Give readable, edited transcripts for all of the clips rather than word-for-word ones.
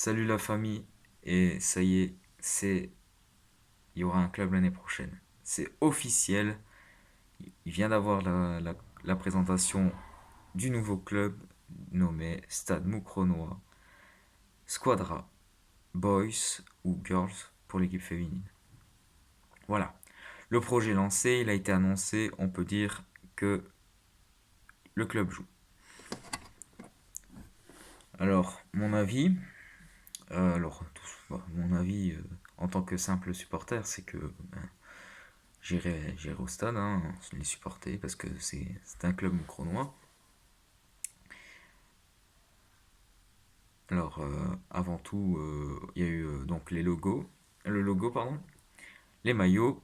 Salut la famille, et ça y est, il y aura un club l'année prochaine. C'est officiel, il vient d'avoir la présentation du nouveau club nommé Stade Moucronois, Squadra, Boys ou Girls pour l'équipe féminine. Voilà, le projet est lancé, il a été annoncé, on peut dire que le club joue. Alors, mon avis, mon avis en tant que simple supporter, c'est que j'irai au stade, hein, les supporter parce que c'est un club moucronois. Alors, avant tout, il y a eu donc le logo, pardon, les maillots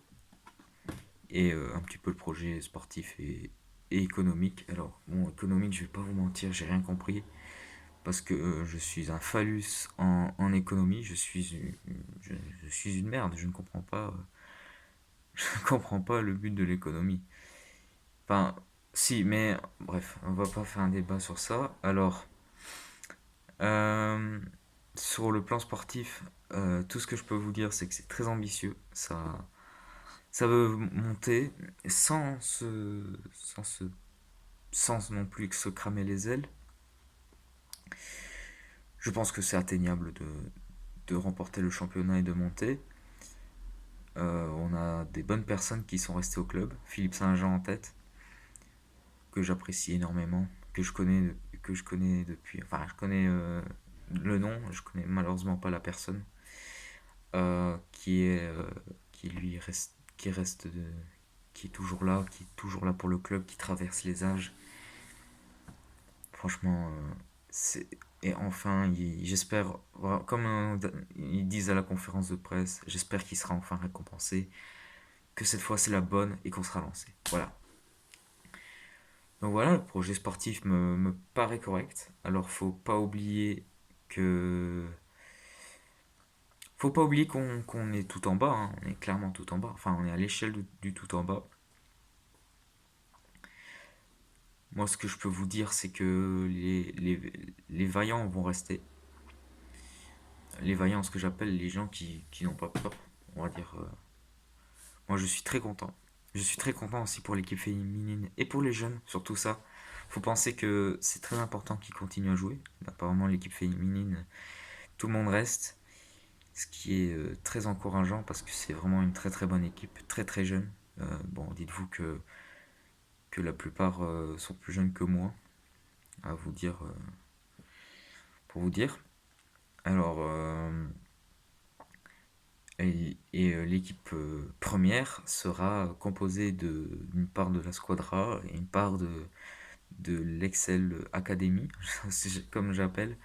et un petit peu le projet sportif et économique. Alors, bon, économique, je vais pas vous mentir, j'ai rien compris parce que je suis un phallus en économie, je, je suis une merde, je ne comprends pas, je ne comprends pas le but de l'économie. Enfin, si, mais bref, on va pas faire un débat sur ça. Alors, Euh, sur le plan sportif, tout ce que je peux vous dire, c'est que c'est très ambitieux. Ça veut monter sans sans se, sans non plus que se cramer les ailes. Je pense que c'est atteignable de remporter le championnat et de monter. On a des bonnes personnes qui sont restées au club. Philippe Saint-Jean en tête, que j'apprécie énormément, que je connais depuis. Enfin, je connais le nom, je connais malheureusement pas la personne. Qui est qui lui reste qui reste de qui est toujours là pour le club, qui traverse les âges. Franchement, c'est et enfin, j'espère, comme ils disent à la conférence de presse, j'espère qu'il sera enfin récompensé, que cette fois c'est la bonne et qu'on sera lancé. Voilà. Donc voilà, le projet sportif me paraît correct. Alors que faut pas oublier qu'on est tout en bas, hein. On est clairement tout en bas. Enfin, on est à l'échelle du tout en bas. Moi, ce que je peux vous dire, c'est que les vaillants vont rester. Les vaillants, ce que j'appelle les gens qui n'ont pas peur, on va dire. Moi, je suis très content. Je suis très content aussi pour l'équipe féminine et pour les jeunes, surtout ça. Faut penser que c'est très important qu'ils continuent à jouer. Apparemment, l'équipe féminine, tout le monde reste, ce qui est très encourageant parce que c'est vraiment une très très bonne équipe, très très jeune. Bon, dites-vous que la plupart sont plus jeunes que moi, à vous dire, pour vous dire. Alors, l'équipe première sera composée d'une part de la Squadra et une part de l'Excel Academy, comme j'appelle,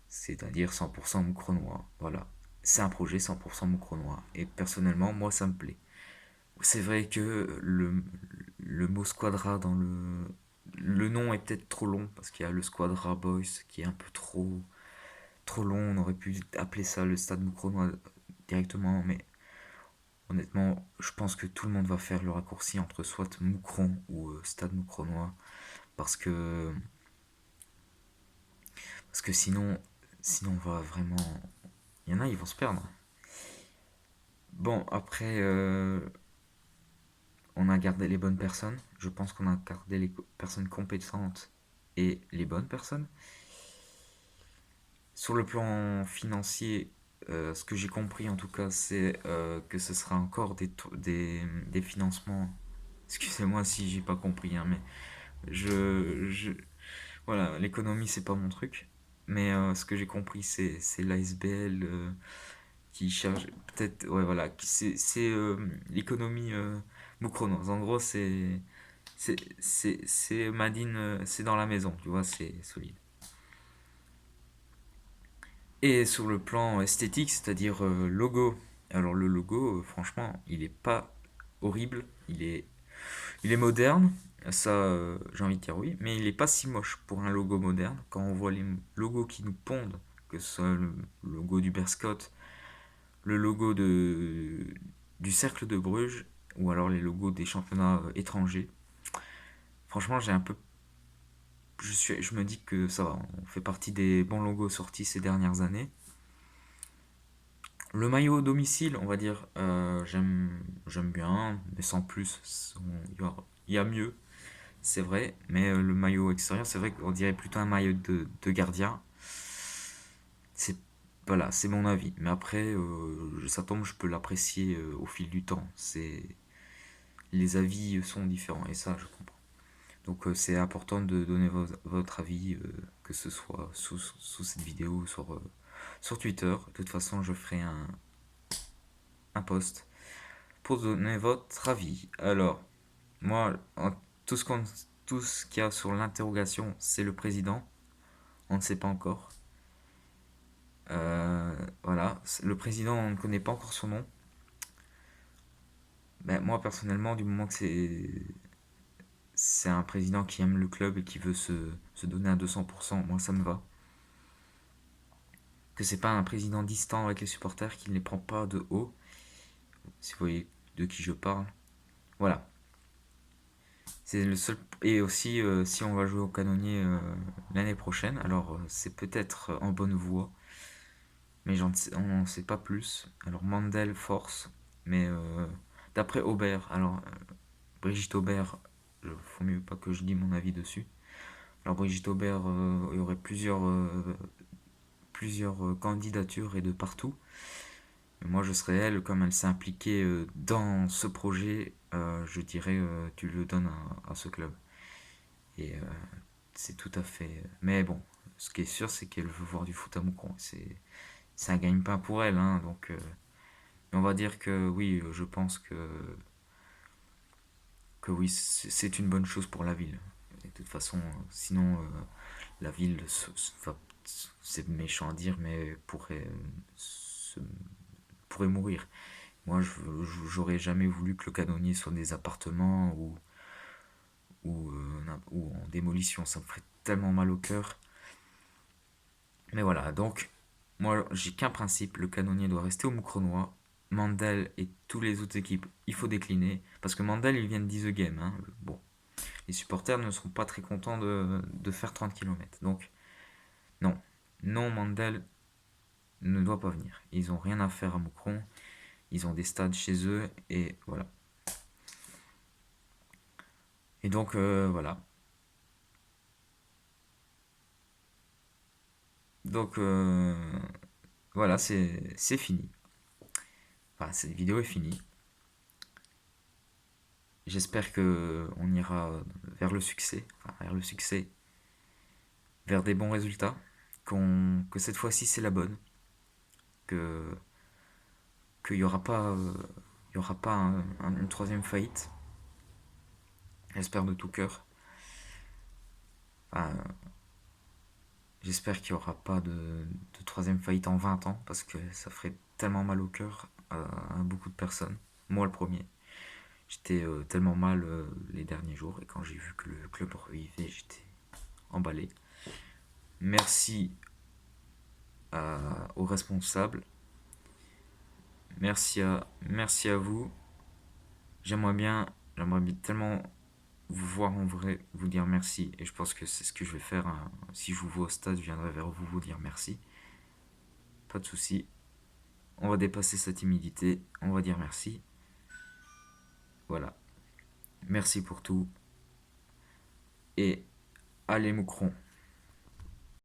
c'est-à-dire 100% moucronois. Voilà. C'est un projet 100% moucronois. Et personnellement, moi, ça me plaît. C'est vrai que le mot Squadra dans le nom est peut-être trop long parce qu'il y a le Squadra Boys qui est un peu trop long. On aurait pu appeler ça le Stade Moucronois directement, mais honnêtement, je pense que tout le monde va faire le raccourci entre soit Moucron ou Stade Moucronois parce que sinon on va vraiment, il y en a ils vont se perdre. Bon après on a gardé les bonnes personnes. Je pense qu'on a gardé les personnes compétentes et les bonnes personnes. Sur le plan financier, ce que j'ai compris en tout cas, c'est que ce sera encore des financements. Excusez-moi si j'ai pas compris, hein, mais je voilà, l'économie c'est pas mon truc. Mais ce que j'ai compris, c'est l'ASBL qui charge peut-être, ouais voilà, c'est l'économie moucronoise. En gros, c'est Madine, c'est dans la maison, tu vois, c'est solide. Et sur le plan esthétique, c'est-à-dire logo. Alors le logo, franchement, il est pas horrible, il est moderne, ça j'ai envie de dire oui, mais il est pas si moche pour un logo moderne. Quand on voit les logos qui nous pondent, que ce soit le logo du Berscott, le logo du Cercle de Bruges, ou alors les logos des championnats étrangers, franchement je me dis que ça va, on fait partie des bons logos sortis ces dernières années. Le maillot domicile, on va dire, j'aime bien, mais sans plus. Il y a mieux, c'est vrai. Mais le maillot extérieur, c'est vrai qu'on dirait plutôt un maillot de gardien. C'est voilà, c'est mon avis. Mais après, ça tombe, je peux l'apprécier au fil du temps. Les avis sont différents et ça, je comprends. Donc c'est important de donner votre avis, que ce soit sous cette vidéo ou sur Twitter. De toute façon, je ferai un post pour donner votre avis. Alors, moi, tout ce qu'on, tout ce qu'il y a sur l'interrogation, c'est le président. On ne sait pas encore. Voilà, le président, on ne connaît pas encore son nom. Ben, moi, personnellement, du moment que c'est un président qui aime le club et qui veut se donner à 200%, moi, ça me va. Que c'est pas un président distant avec les supporters qui ne les prend pas de haut, si vous voyez de qui je parle. Voilà. C'est le seul. Et aussi, si on va jouer au canonnier l'année prochaine, alors c'est peut-être en bonne voie, mais on n'en sait pas plus. Alors Mandel force, mais d'après Aubert, alors Brigitte Aubert, il faut mieux pas que je dise mon avis dessus. Alors Brigitte Aubert, il y aurait plusieurs candidatures et de partout. Mais moi, je serais elle, comme elle s'est impliquée dans ce projet, je dirais tu le donnes à ce club. Et c'est tout à fait. Mais bon, ce qui est sûr, c'est qu'elle veut voir du foot à Moucron. C'est un gagne-pain pour elle, hein, donc. Mais on va dire que oui, je pense que oui, c'est une bonne chose pour la ville. Et de toute façon, sinon, la ville, c'est méchant à dire, mais pourrait mourir. Moi, j'aurais jamais voulu que le canonnier soit des appartements ou en démolition. Ça me ferait tellement mal au cœur. Mais voilà, donc, moi, j'ai qu'un principe. Le canonnier doit rester au Moucronois. Mandel et toutes les autres équipes, il faut décliner. Parce que Mandel, il vient de 10 Game. Hein. Bon, les supporters ne seront pas très contents de faire 30 km. Donc, non. Non, Mandel ne doit pas venir. Ils ont rien à faire à Moucron. Ils ont des stades chez eux. Et voilà. Et donc, voilà. Donc, voilà, c'est fini. Enfin, cette vidéo est finie. J'espère que on ira vers le succès, enfin, vers des bons résultats, que cette fois-ci c'est la bonne, que qu'il y aura pas, il y aura pas une troisième faillite. J'espère de tout cœur. Enfin, j'espère qu'il y aura pas de troisième faillite en 20 ans parce que ça ferait tellement mal au cœur à beaucoup de personnes. Moi le premier. J'étais tellement mal les derniers jours et quand j'ai vu que le club revivait, j'étais emballé. Merci aux responsables. Merci à vous. J'aimerais bien tellement vous voir en vrai, vous dire merci. Et je pense que c'est ce que je vais faire. Hein. Si je vous vois au stade, je viendrai vers vous dire merci. Pas de souci. On va dépasser sa timidité. On va dire merci. Voilà. Merci pour tout. Et allez Moucron.